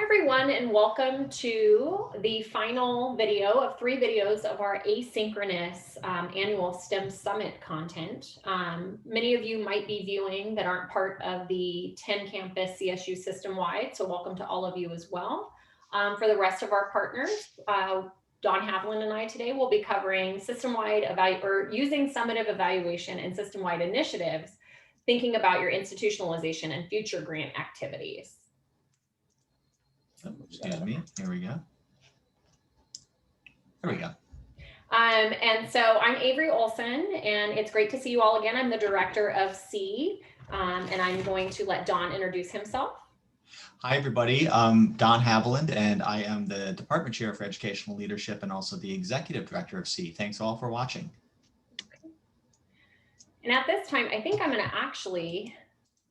Hi everyone, and welcome to the final video of 3 videos of our asynchronous annual STEM Summit content. Many of you might be viewing that aren't part of the 10 campus CSU system-wide, so welcome to all of you as well. For the rest of our partners, Don Haviland and I today will be covering system-wide using summative evaluation and system-wide initiatives, thinking about your institutionalization and future grant activities. Oh, excuse me, here we go. There we go. And so I'm Avery Olson, and it's great to see you all again. I'm the director of CEEE, and I'm going to let Don introduce himself. Hi, everybody. I'm Don Haviland, and I am the Department Chair for Educational Leadership and also the Executive Director of CEEE. Thanks all for watching. Okay. And at this time, I think I'm going to actually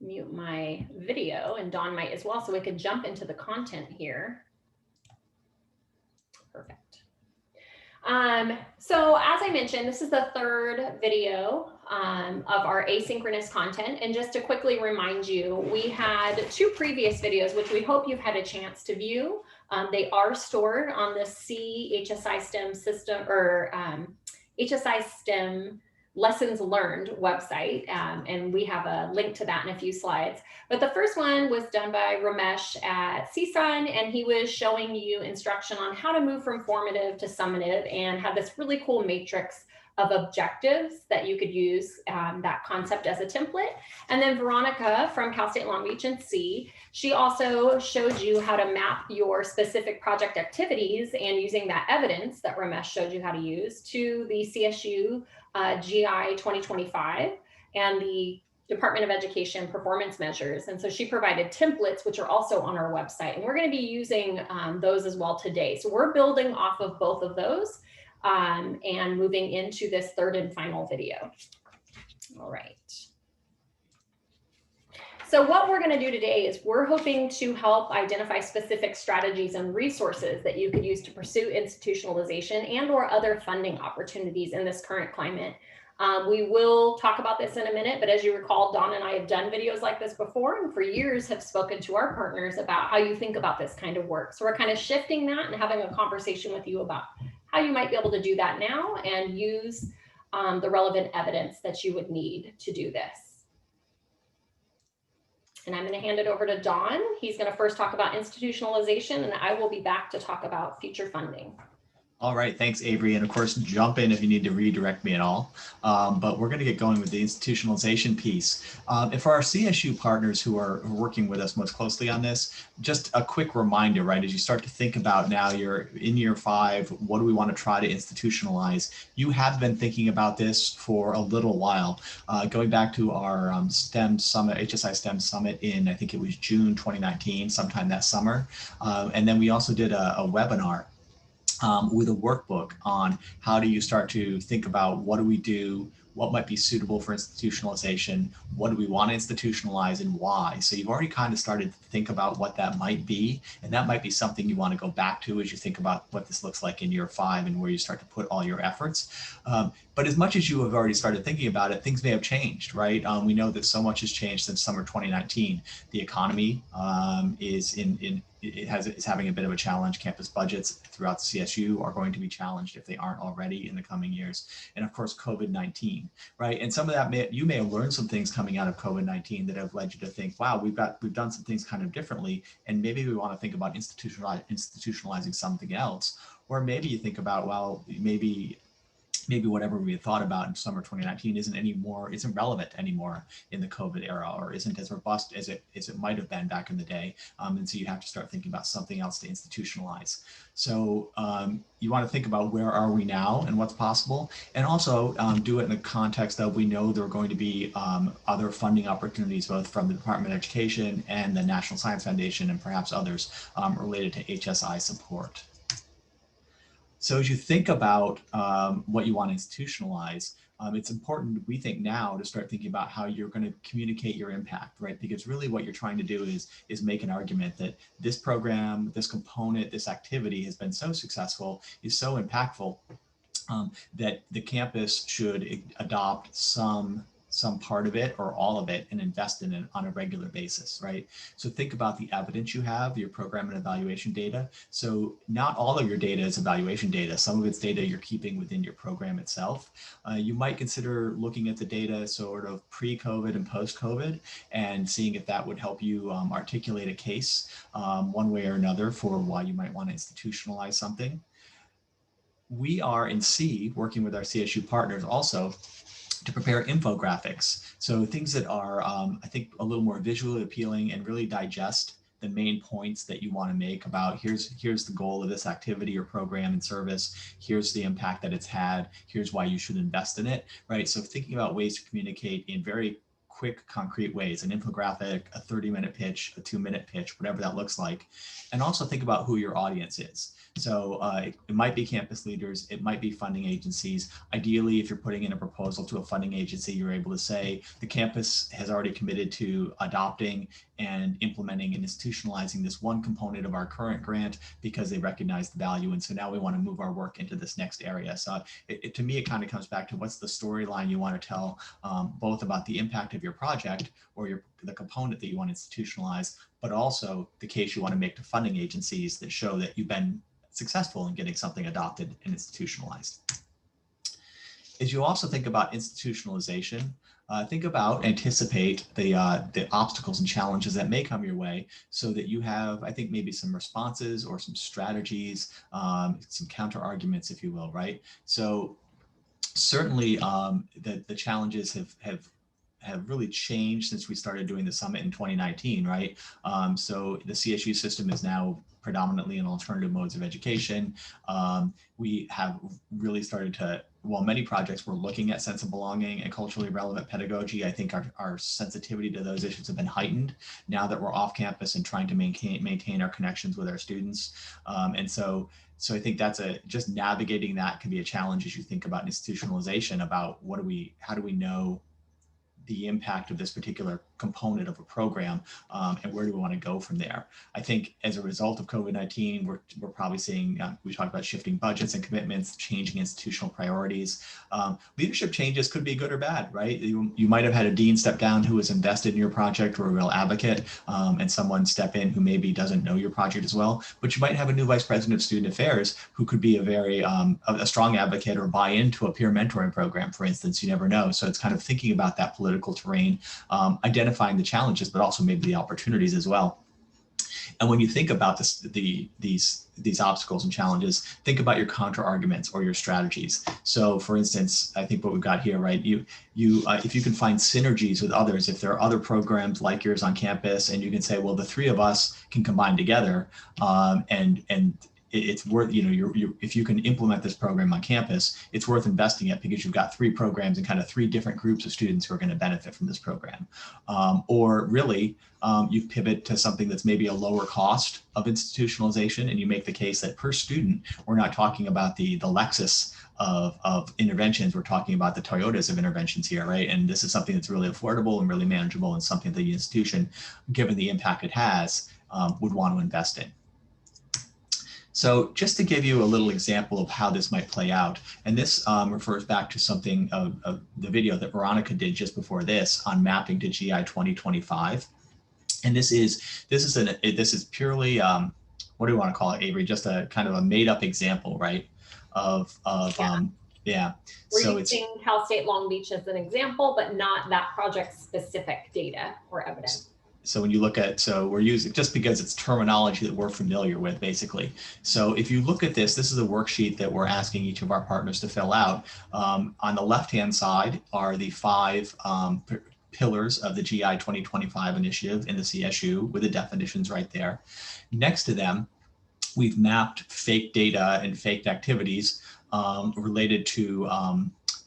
mute my video, and Don might as well, so we could jump into the content here. Perfect. So as I mentioned, this is the 3rd video of our asynchronous content. And just to quickly remind you, we had 2 previous videos, which we hope you've had a chance to view. They are stored on the CEEE HSI-STEM system or HSI-STEM Lessons Learned website, and we have a link to that in a few slides. But the first one was done by Ramesh at CSUN, and he was showing you instruction on how to move from formative to summative and had this really cool matrix of objectives that you could use that concept as a template. And then Veronica from Cal State Long Beach and CEEE, she also showed you how to map your specific project activities and using that evidence that Ramesh showed you how to use to the CSU GI 2025 and the Department of Education performance measures. And so she provided templates, which are also on our website. And we're going to be using those as well today. So we're building off of both of those and moving into this 3rd and final video. All right. So what we're going to do today is we're hoping to help identify specific strategies and resources that you could use to pursue institutionalization and or other funding opportunities in this current climate. We will talk about this in a minute, but as you recall, Don and I have done videos like this before and for years have spoken to our partners about how you think about this kind of work. So we're kind of shifting that and having a conversation with you about how you might be able to do that now and use the relevant evidence that you would need to do this. And I'm going to hand it over to Don. He's going to first talk about institutionalization, and I will be back to talk about future funding. All right, thanks, Avery. And of course, jump in if you need to redirect me at all. But we're going to get going with the institutionalization piece. And for our CSU partners who are working with us most closely on this, just a quick reminder, right, as you start to think about now you're in year 5, what do we want to try to institutionalize? You have been thinking about this for a little while. Going back to our STEM Summit, HSI STEM Summit in, I think it was June 2019, sometime that summer. And then we also did a webinar with a workbook on how do you start to think about what do we do, what might be suitable for institutionalization, what do we want to institutionalize and why. So you've already kind of started to think about what that might be, and that might be something you want to go back to as you think about what this looks like in year 5 and where you start to put all your efforts. But as much as you have already started thinking about it, things may have changed, right? We know that so much has changed since summer 2019. The economy is having a bit of a challenge. Campus budgets throughout the CSU are going to be challenged if they aren't already in the coming years. And of course, COVID-19, right? And some of that you may have learned some things coming out of COVID-19 that have led you to think, wow, we've done some things kind of differently, and maybe we want to think about institutionalizing something else. Or maybe you think about, well, maybe whatever we had thought about in summer 2019 isn't relevant anymore in the COVID era, or isn't as robust as it might have been back in the day. And so you have to start thinking about something else to institutionalize. So you want to think about where are we now and what's possible, and also do it in the context of we know there are going to be other funding opportunities, both from the Department of Education and the National Science Foundation and perhaps others related to HSI support. So as you think about what you want to institutionalize, it's important, we think now, to start thinking about how you're going to communicate your impact, right? Because really what you're trying to do is make an argument that this program, this component, this activity has been so successful, is so impactful, that the campus should adopt some some part of it or all of it and invest in it on a regular basis, right? So think about the evidence you have, your program and evaluation data. So not all of your data is evaluation data. Some of it's data you're keeping within your program itself. You might consider looking at the data sort of pre-COVID and post-COVID and seeing if that would help you articulate a case one way or another for why you might want to institutionalize something. We are in C, working with our CSU partners also, to prepare infographics. So things that are, I think, a little more visually appealing and really digest the main points that you want to make about here's the goal of this activity or program and service, here's the impact that it's had, here's why you should invest in it, right? So thinking about ways to communicate in very quick, concrete ways, an infographic, a 30-minute pitch, a 2-minute pitch, whatever that looks like. And also think about who your audience is. So it might be campus leaders, it might be funding agencies. Ideally, if you're putting in a proposal to a funding agency, you're able to say the campus has already committed to adopting and implementing and institutionalizing this one component of our current grant because they recognize the value. And so now we want to move our work into this next area. So to me, it kind of comes back to what's the storyline you want to tell, both about the impact of your project or the component that you want to institutionalize, but also the case you want to make to funding agencies that show that you've been successful in getting something adopted and institutionalized. As you also think about institutionalization, anticipate the obstacles and challenges that may come your way so that you have, I think, maybe some responses or some strategies, some counter arguments, if you will, right? So certainly the challenges have really changed since we started doing the summit in 2019, right? So the CSU system is now predominantly in alternative modes of education. We have really started to, while many projects were looking at sense of belonging and culturally relevant pedagogy, I think our sensitivity to those issues have been heightened now that we're off campus and trying to maintain our connections with our students. So I think that's just navigating that can be a challenge as you think about institutionalization, about how do we know the impact of this particular component of a program, and where do we want to go from there? I think as a result of COVID-19, we're probably seeing, we talked about shifting budgets and commitments, changing institutional priorities. Leadership changes could be good or bad, right? You might have had a dean step down who was invested in your project or a real advocate, and someone step in who maybe doesn't know your project as well, but you might have a new vice president of student affairs who could be a very a strong advocate or buy into a peer mentoring program, for instance. You never know. So it's kind of thinking about that political terrain, identifying the challenges, but also maybe the opportunities as well. And when you think about these obstacles and challenges, think about your counter arguments or your strategies. So for instance, I think what we've got here, right? If you can find synergies with others, if there are other programs like yours on campus, and you can say, well, the three of us can combine together, and it's worth, if you can implement this program on campus, it's worth investing it because you've got 3 programs and kind of 3 different groups of students who are going to benefit from this program. Or really, you pivot to something that's maybe a lower cost of institutionalization, and you make the case that per student, we're not talking about the Lexus of interventions, we're talking about the Toyotas of interventions here, right? And this is something that's really affordable and really manageable, and something that the institution, given the impact it has, would want to invest in. So just to give you a little example of how this might play out, and this refers back to something of the video that Veronica did just before this on mapping to GI 2025. And this is purely, what do you want to call it, Avery? Just a kind of a made up example, right? Yeah. We're using Cal State Long Beach as an example, but not that project specific data or evidence. So when you look at, we're using, just because it's terminology that we're familiar with, basically. So if you look at this is a worksheet that we're asking each of our partners to fill out. On the left-hand side are the 5 pillars of the GI 2025 initiative in the CSU, with the definitions right there. Next to them, we've mapped fake data and faked activities related to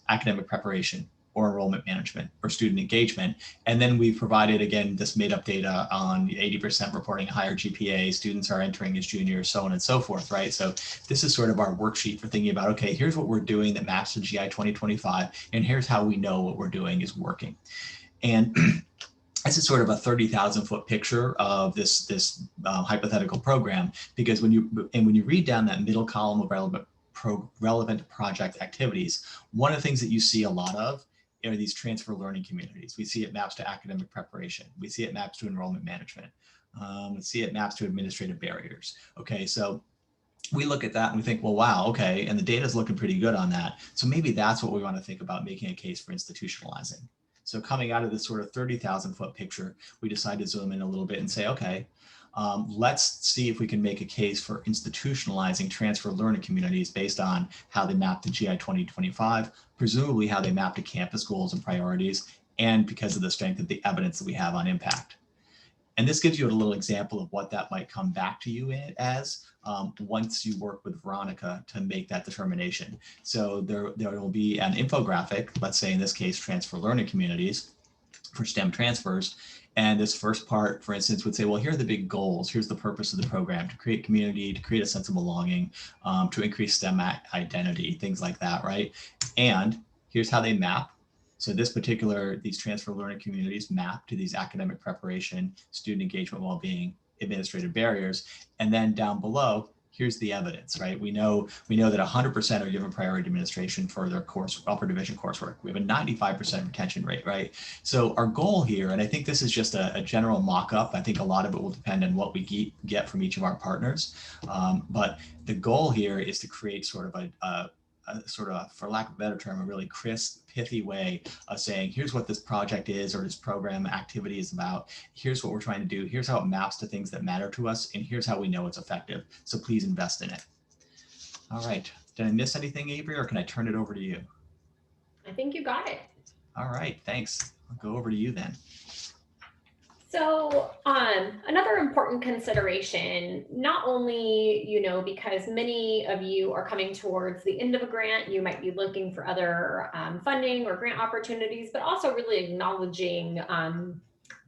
academic preparation or enrollment management or student engagement. And then we provided, again, this made up data on 80% reporting a higher GPA, students are entering as juniors, so on and so forth, right? So this is sort of our worksheet for thinking about, okay, here's what we're doing that maps to GI 2025, and here's how we know what we're doing is working. And this is sort of a 30,000 foot picture of this hypothetical program, because when you read down that middle column of relevant project activities, one of the things that you see a lot of are these transfer learning communities. We see it maps to academic preparation. We see it maps to enrollment management. We see it maps to administrative barriers. Okay, so we look at that and we think, well, wow, okay, and the data is looking pretty good on that. So maybe that's what we want to think about making a case for institutionalizing. So coming out of this sort of 30,000 foot picture, we decide to zoom in a little bit and say, okay, let's see if we can make a case for institutionalizing transfer learning communities based on how they map to GI 2025, presumably how they map to campus goals and priorities, and because of the strength of the evidence that we have on impact. And this gives you a little example of what that might come back to you as once you work with Veronica to make that determination. So there will be an infographic, let's say in this case, transfer learning communities for STEM transfers. And this first part, for instance, would say, well, here are the big goals. Here's the purpose of the program: to create community, to create a sense of belonging, to increase STEM identity, things like that, right? And here's how they map. So these transfer learning communities map to these academic preparation, student engagement, well-being, administrative barriers. And then down below, here's the evidence, right? We know that 100% are given priority administration for their upper division coursework. We have a 95% retention rate, right? So our goal here, and I think this is just a general mock-up. I think a lot of it will depend on what we get from each of our partners. But the goal here is to create sort of a sort of, for lack of a better term, a really crisp, pithy way of saying, here's what this project is, or this program activity is about. Here's what we're trying to do. Here's how it maps to things that matter to us. And here's how we know it's effective. So please invest in it. All right. Did I miss anything, Avery, or can I turn it over to you? I think you got it. All right. Thanks. I'll go over to you then. So another important consideration, not only, because many of you are coming towards the end of a grant, you might be looking for other funding or grant opportunities, but also really acknowledging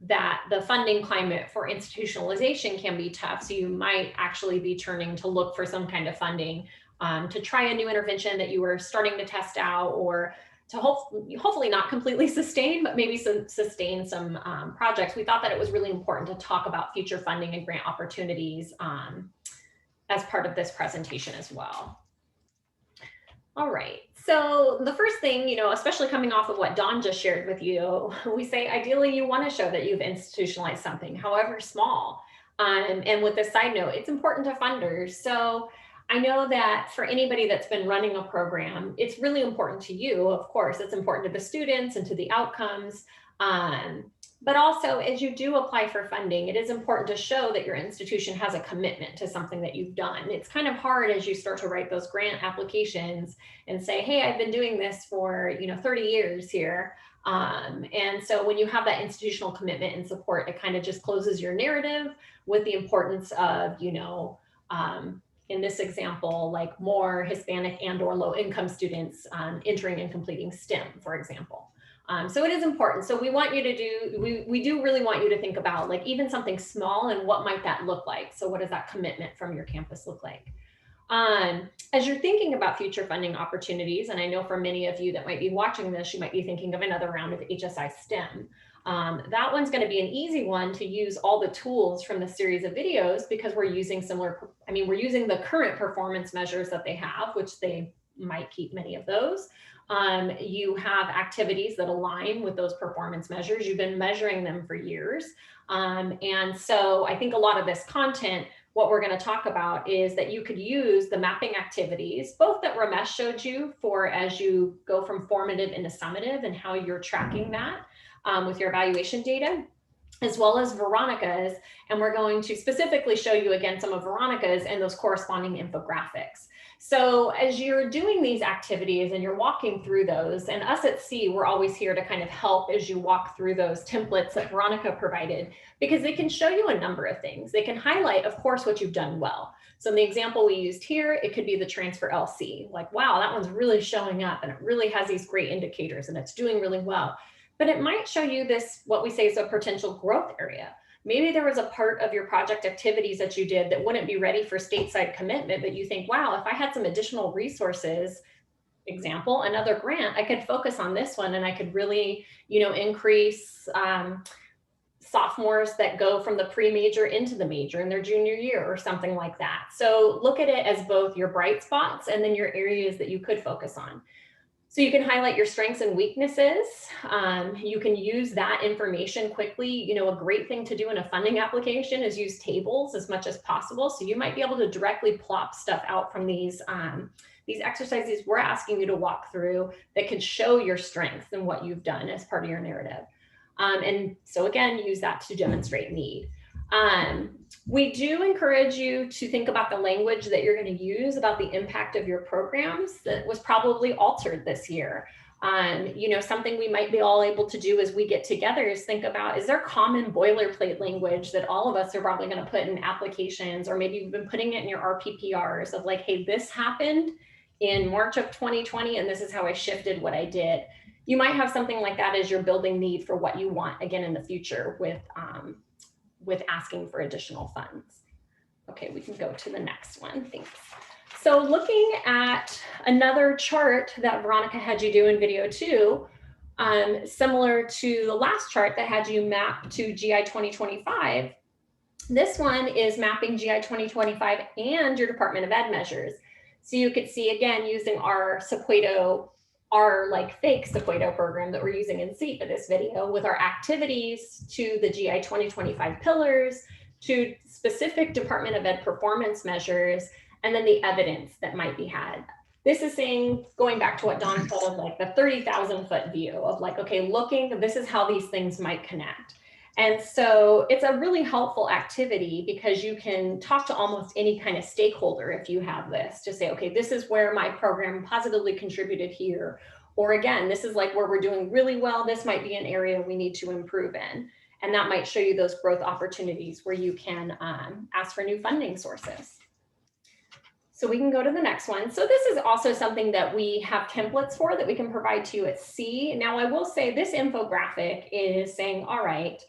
that the funding climate for institutionalization can be tough. So you might actually be turning to look for some kind of funding to try a new intervention that you were starting to test out, or to hopefully not completely sustain, but maybe sustain some projects. We thought that it was really important to talk about future funding and grant opportunities as part of this presentation as well. All right, so the first thing, especially coming off of what Don just shared with you, we say ideally you want to show that you've institutionalized something, however small. And with this side note, it's important to funders. So I know that for anybody that's been running a program, it's really important to you. Of course, it's important to the students and to the outcomes. But also, as you do apply for funding, it is important to show that your institution has a commitment to something that you've done. It's kind of hard as you start to write those grant applications and say, hey, I've been doing this for 30 years here. And so when you have that institutional commitment and support, it kind of just closes your narrative with the importance of, in this example, like more Hispanic and or low income students entering and completing STEM, for example. So it is important. So we want you to do, we do really want you to think about like even something small and what might that look like? So what does that commitment from your campus look like? As you're thinking about future funding opportunities, and I know for many of you that might be watching this, you might be thinking of another round of HSI STEM. That one's going to be an easy one to use all the tools from the series of videos because we're using we're using the current performance measures that they have, which they might keep many of those. You have activities that align with those performance measures. You've been measuring them for years. And so I think a lot of this content, what we're going to talk about is that you could use the mapping activities, both that Ramesh showed you for as you go from formative into summative and how you're tracking that with your evaluation data, as well as Veronica's. And we're going to specifically show you again some of Veronica's and those corresponding infographics. So as you're doing these activities and you're walking through those, and us at CEEE, we're always here to kind of help as you walk through those templates that Veronica provided, because they can show you a number of things. They can highlight, of course, what you've done well. So in the example we used here, it could be the transfer LC, like, wow, that one's really showing up and it really has these great indicators and it's doing really well. But it might show you this, what we say is a potential growth area. Maybe there was a part of your project activities that you did that wouldn't be ready for stateside commitment, but you think, wow, if I had some additional resources, example, another grant, I could focus on this one and I could really, increase sophomores that go from the pre-major into the major in their junior year or something like that. So look at it as both your bright spots and then your areas that you could focus on. So you can highlight your strengths and weaknesses. You can use that information quickly. You know, a great thing to do in a funding application is use tables as much as possible. So you might be able to directly plop stuff out from these exercises we're asking you to walk through that can show your strengths and what you've done as part of your narrative. And so again, use that to demonstrate need. We do encourage you to think about the language that you're going to use about the impact of your programs that was probably altered this year. You know, something we might be all able to do as we get together is think about, is there common boilerplate language that all of us are probably going to put in applications, or maybe you've been putting it in your RPPRs of like, hey, this happened in March of 2020, and this is how I shifted what I did. You might have something like that as you're building need for what you want again in the future with asking for additional funds. Okay, we can go to the next one, thanks. So looking at another chart that Veronica had you do in video 2, similar to the last chart that had you map to GI 2025, this one is mapping GI 2025 and your Department of Ed measures. So you could see, again, using our Sequedo, our like fake Sequedo program that we're using in SEEP for this video, with our activities to the GI 2025 pillars, to specific Department of Ed performance measures, and then the evidence that might be had. This is saying, going back to what Don said of like the 30,000 foot view of like, okay, looking, this is how these things might connect. And so it's a really helpful activity because you can talk to almost any kind of stakeholder if you have this to say, okay, this is where my program positively contributed here. Or again, this is like where we're doing really well. This might be an area we need to improve in. And that might show you those growth opportunities where you can ask for new funding sources. So we can go to the next one. So this is also something that we have templates for that we can provide to you at C. Now I will say this infographic is saying, all right,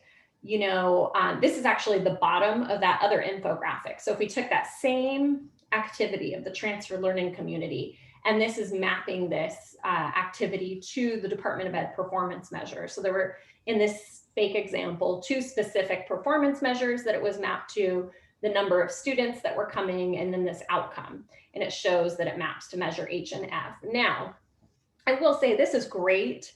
you know, this is actually the bottom of that other infographic. So if we took that same activity of the transfer learning community, and this is mapping this activity to the Department of Ed performance measure. So there were, in this fake example, 2 specific performance measures that it was mapped to, the number of students that were coming, and then this outcome. And it shows that it maps to measure H and F. Now, I will say this is great.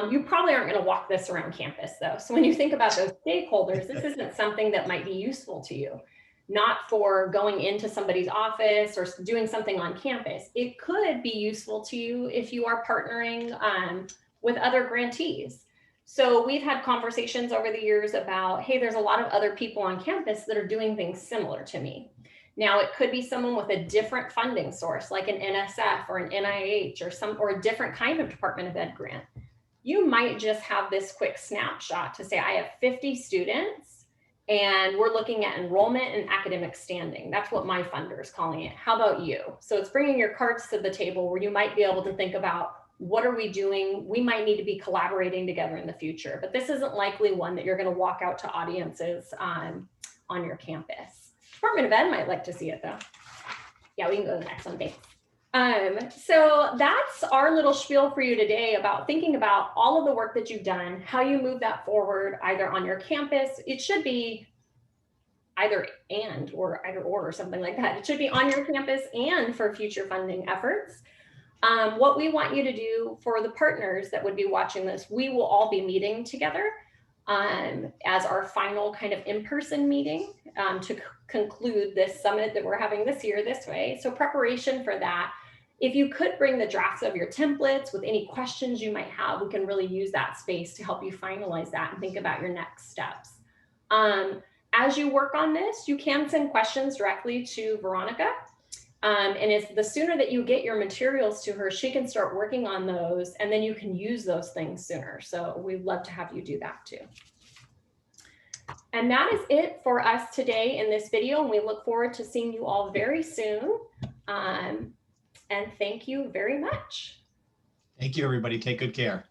You probably aren't going to walk this around campus though. So when you think about those stakeholders, this isn't something that might be useful to you, not for going into somebody's office or doing something on campus. It could be useful to you if you are partnering with other grantees. So we've had conversations over the years about, hey, there's a lot of other people on campus that are doing things similar to me. Now it could be someone with a different funding source, like an NSF or an NIH or a different kind of Department of Ed grant. You might just have this quick snapshot to say, I have 50 students and we're looking at enrollment and academic standing. That's what my funder is calling it. How about you? So it's bringing your cards to the table where you might be able to think about, what are we doing? We might need to be collaborating together in the future, but this isn't likely one that you're going to walk out to audiences on your campus. Department of Ed might like to see it though. Yeah, we can go to the next one, thanks. So that's our little spiel for you today about thinking about all of the work that you've done, how you move that forward, either on your campus. It should be either or something like that. It should be on your campus and for future funding efforts. What we want you to do for the partners that would be watching this, we will all be meeting together as our final kind of in-person meeting to conclude this summit that we're having this year this way. So preparation for that, if you could bring the drafts of your templates with any questions you might have, we can really use that space to help you finalize that and think about your next steps. As you work on this, you can send questions directly to Veronica. And it's the sooner that you get your materials to her, she can start working on those, and then you can use those things sooner. So we'd love to have you do that too. And that is it for us today in this video, and we look forward to seeing you all very soon. And thank you very much. Thank you, everybody. Take good care.